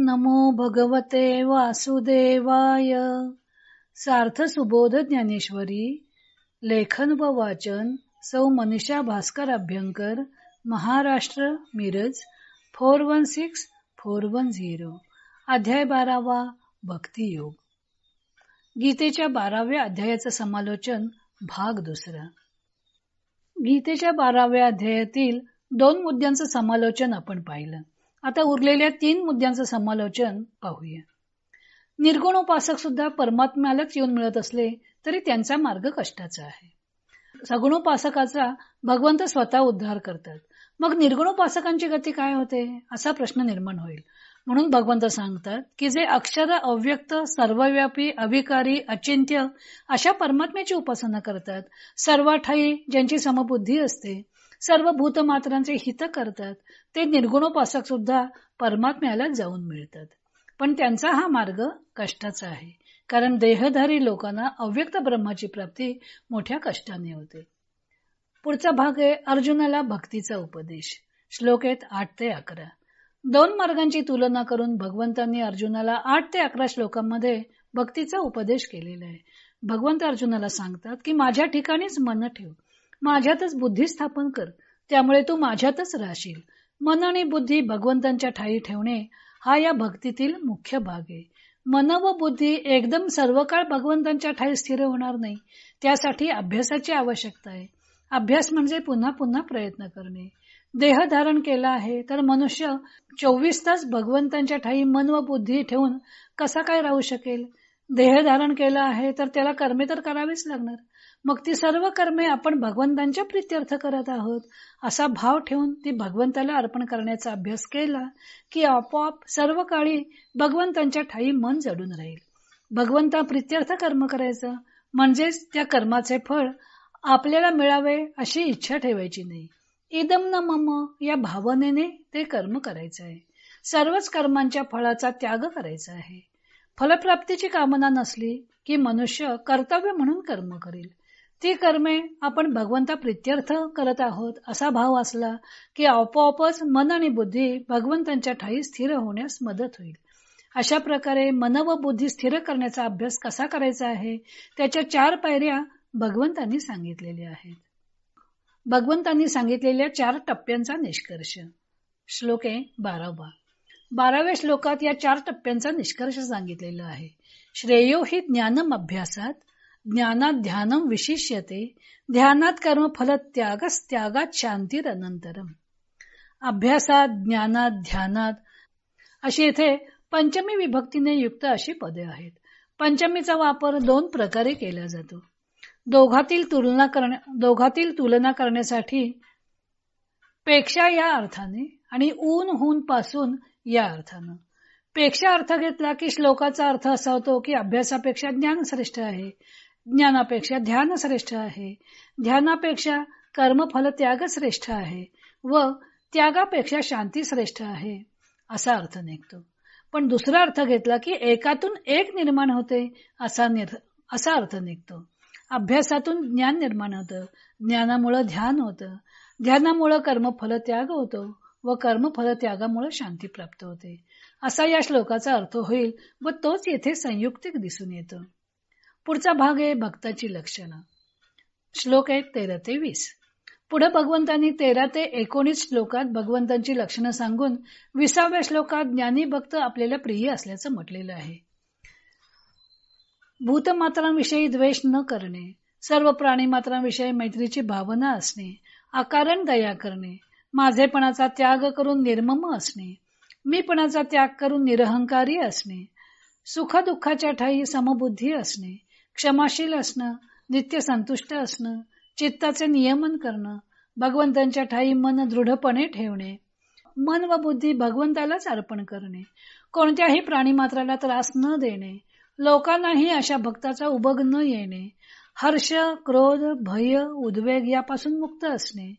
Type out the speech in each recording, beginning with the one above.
नमो भगवते वासुदेवाय. सार्थ सुबोध ज्ञानेश्वरी. लेखन व वाचन सौ मनीषा भास्कर अभ्यंकर, महाराष्ट्र, मिरज 416410. अध्याय 12वा. भक्तियोग. गीतेच्या 12व्या अध्यायाचं समालोचन भाग 2. गीतेच्या 12व्या अध्यायातील 2 मुद्द्यांचं समालोचन आपण पाहिलं. आता उरलेल्या 3 मुद्द्यांचं समालोचन पाहूया. निर्गुणोपासक सुद्धा परमात्म्यालाच येऊन मिळत असले तरी त्यांचा मार्ग कष्टाचा आहे. सगुणोपासकाचा भगवंत स्वतः उद्धार करतात. मग निर्गुणोपासकांची गती काय होते असा प्रश्न निर्माण होईल. म्हणून भगवंत सांगतात की जे अक्षर, अव्यक्त, सर्वव्यापी, अविकारी, अचिंत्य अशा परमात्म्याची उपासना करतात, सर्व ठायी ज्यांची समबुद्धी असते, सर्व भूतमात्रांचे हित करतात, ते निर्गुणोपासक सुद्धा परमात्म्याला जाऊन मिळतात. पण त्यांचा हा मार्ग कष्टाचा आहे, कारण देहधारी लोकांना अव्यक्त ब्रह्माची प्राप्ती मोठ्या कष्टाने होते. पुढचा भाग आहे अर्जुनाला भक्तीचा उपदेश. श्लोक आहेत 8 ते 11. 2 मार्गांची तुलना करून भगवंतांनी अर्जुनाला 8 ते 11 श्लोकांमध्ये भक्तीचा उपदेश केलेला आहे. भगवंत अर्जुनाला सांगतात की माझ्या ठिकाणीच मन ठेव, माझ्यातच बुद्धी स्थापन कर, त्यामुळे तू माझ्यातच राहशील. मन आणि बुद्धी भगवंतांच्या ठायी ठेवणे हा या भक्तीतील मुख्य भाग आहे. मन व बुद्धी एकदम सर्व काळ भगवंतांच्या ठायी स्थिर होणार नाही. त्यासाठी अभ्यासाची आवश्यकता आहे. अभ्यास म्हणजे पुन्हा पुन्हा प्रयत्न करणे. देह धारण केला आहे तर मनुष्य 24 तास भगवंतांच्या ठायी मन व बुद्धी ठेवून कसा काय राहू शकेल? देह धारण केला आहे तर त्याला कर्मे तर करावीच लागणार. मग ती सर्व कर्मे आपण भगवंतांच्या प्रित्यर्थ करत आहोत असा भाव ठेवून ती भगवंताला अर्पण करण्याचा अभ्यास केला की आपोआप सर्व काळी भगवंतांच्या ठायी मन जडून राहील. भगवंता प्रित्यर्थ कर्म करायचं म्हणजेच त्या कर्माचे फळ आपल्याला मिळावे अशी इच्छा ठेवायची नाही. इदम न मम या भावनेने ते कर्म करायचं आहे. सर्वच कर्मांच्या फळाचा त्याग करायचा आहे. फलप्राप्तीची कामना नसली की मनुष्य कर्तव्य म्हणून कर्म करेल. ती कर्मे आपण भगवंता प्रित्यर्थ करत आहोत असा भाव असला की आपोआपच मन आणि बुद्धी भगवंतांच्या ठायी स्थिर होण्यास मदत होईल. अशा प्रकारे मन व बुद्धी स्थिर करण्याचा अभ्यास कसा करायचा आहे त्याच्या 4 पायऱ्या भगवंतांनी सांगितलेल्या आहेत. भगवंतांनी सांगितलेल्या 4 टप्प्यांचा निष्कर्ष. श्लोक 12. 12व्या श्लोकात या 4 टप्प्यांचा निष्कर्ष सांगितलेला आहे. श्रेयो हि ज्ञानम अभ्यासात, ज्ञानात ध्यानम विशिष्यते, ध्यानात कर्म फल त्यागस, त्यागात शांतीरनंतरम. अभ्यासात, ज्ञानात, ध्यानात अशी येथे पंचमी विभक्तीने युक्त अशी पदे आहेत. पंचमीचा वापर 2 प्रकारे केला जातो. दोघातील तुलना करण्यासाठी पेक्षा या अर्थाने आणि ऊन हून पासून या अर्थानं. पेक्षा अर्थ घेतला की श्लोकाचा अर्थ असा होतो की अभ्यासापेक्षा ज्ञान श्रेष्ठ आहे, ज्ञानापेक्षा ध्यान श्रेष्ठ आहे, ध्यानापेक्षा कर्मफल त्याग श्रेष्ठ आहे व त्यागापेक्षा शांती श्रेष्ठ आहे असा अर्थ निघतो. पण दुसरा अर्थ घेतला की एकातून एक निर्माण होते असा अर्थ निघतो. अभ्यासातून ज्ञान निर्माण होतं, ज्ञानामुळे ध्यान होतं, ध्यानामुळे कर्मफल त्याग होतो व कर्मफल त्यागामुळे शांती प्राप्त होते असा या श्लोकाचा अर्थ होईल व तोच येथे संयुक्तिक दिसून येतो. पुढचा भाग आहे भक्ताची लक्षणं. श्लोक 13 ते 20. पुढे भगवंतांनी 13 ते 19 श्लोकात भगवंतांची लक्षणं सांगून 20व्या श्लोकात ज्ञानी भक्त आपल्याला प्रिय असल्याचं म्हटलेलं आहे. भूतमात्रांविषयी द्वेष न करणे, सर्व प्राणीमात्रांविषयी मैत्रीची भावना असणे, अकारण दया करणे, माझेपणाचा त्याग करून निर्मम असणे, मीपणाचा त्याग करून निरहंकारी असणे, सुखदुःखाच्या ठायी समबुद्धी असणे, क्षमाशील असणं, नित्य संतुष्ट असणं, चित्ताचे नियमन करणं, भगवंतांच्या ठायी मन दृढपणे ठेवणे, मन व बुद्धी भगवंतालाच अर्पण करणे, कोणत्याही प्राणीमात्राला त्रास न देणे, लोकांनाही अशा भक्ताचा उबग न येणे, हर्ष, क्रोध, भय, उद्वेग यापासून मुक्त असणे,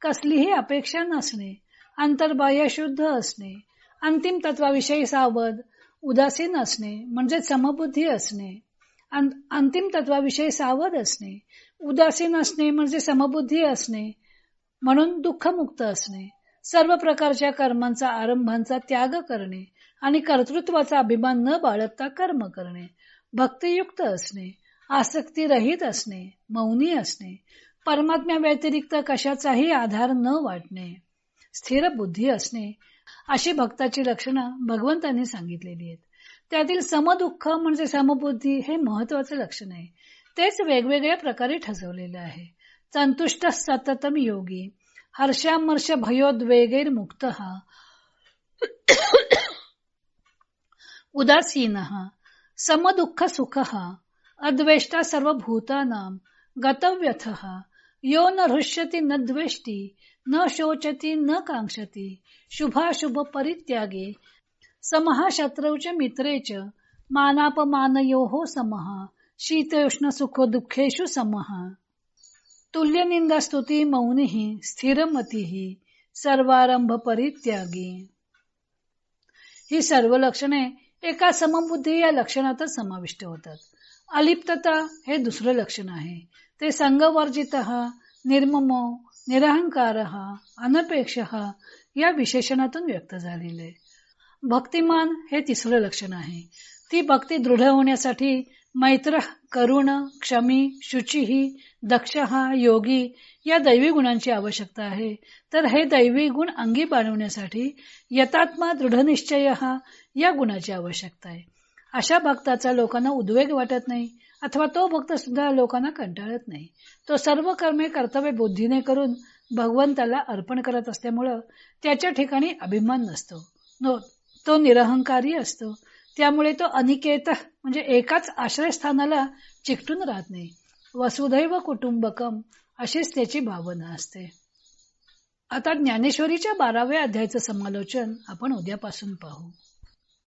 कसलीही अपेक्षा नसणे, अंतर्बाह्य शुद्ध असणे, अंतिम तत्वाविषयी सावध, उदासीन असणे म्हणजे समबुद्धी असणे, अंतिम तत्वाविषयी सावध असणे, उदासीन असणे म्हणजे समबुद्धी असणे, म्हणून दुःखमुक्त असणे, सर्व प्रकारच्या कर्मांचा आरंभांचा त्याग करणे आणि कर्तृत्वाचा अभिमान न बाळगता कर्म करणे, भक्तियुक्त असणे, आसक्ती रहित असणे, मौनी असणे, परमात्म्या व्यतिरिक्त कशाचाही आधार न वाटणे, स्थिर बुद्धी असणे, अशी भक्ताची लक्षणं भगवंतांनी सांगितलेली आहेत. त्यातील समदुःख म्हणजे समबुद्धी हे महत्वाचे लक्षण आहे. तेच वेगवेगळ्या प्रकारे ठसवलेलं आहे. संतुष्ट सततम योगी, हर्षामर्ष भयोद्वेगैर मुक्त, उदासीन, समदुःख सुख, अद्वेष्टा सर्वभूतानां, गतव्यथ, यो न हृष्यति न द्वेष्टि, न शोचति न कांक्षति, शुभाशुभ परित्यागे, समः शत्रौ च मित्रे च, मानापमानयोः समः, शीतोष्ण सुखो दुःखेषु समः, तुल्य निंदा स्तुती मौनिः, स्थिरमतिः, सर्वारंभ परित्यागी. ही सर्व लक्षणे एका समबुद्धी या लक्षणातच समाविष्ट होतात. अलिप्तता हे दुसरं लक्षण आहे. ते संगवर्जित, निर्ममो, निरहंकार, अनपेक्ष या विशेषणातून व्यक्त झालेले. भक्तिमान हे तिसरं लक्षण आहे. ती भक्ती दृढ होण्यासाठी मैत्र, करुण, क्षमी, शुची, दक्ष, योगी या दैवी गुणांची आवश्यकता आहे. तर हे दैवी गुण अंगी बाळगण्यासाठी यतात्मा, दृढनिश्चय या गुणाची आवश्यकता आहे. अशा भक्ताचा लोकांना उद्वेग वाटत नाही, अथवा तो भक्त सुद्धा लोकांना कंटाळत नाही. तो सर्व कर्मे कर्तव्य बुद्धीने करून भगवंताला अर्पण करत असल्यामुळं त्याच्या ठिकाणी अभिमान नसतो. तो निरहंकारी असतो. त्यामुळे तो अनिकेत म्हणजे एकाच आश्रयस्थानाला चिकटून राहत नाही. वसुधैव कुटुंबकम अशीच त्याची भावना असते. आता ज्ञानेश्वरीच्या 12व्या अध्यायाचं समालोचन आपण उद्यापासून पाहू.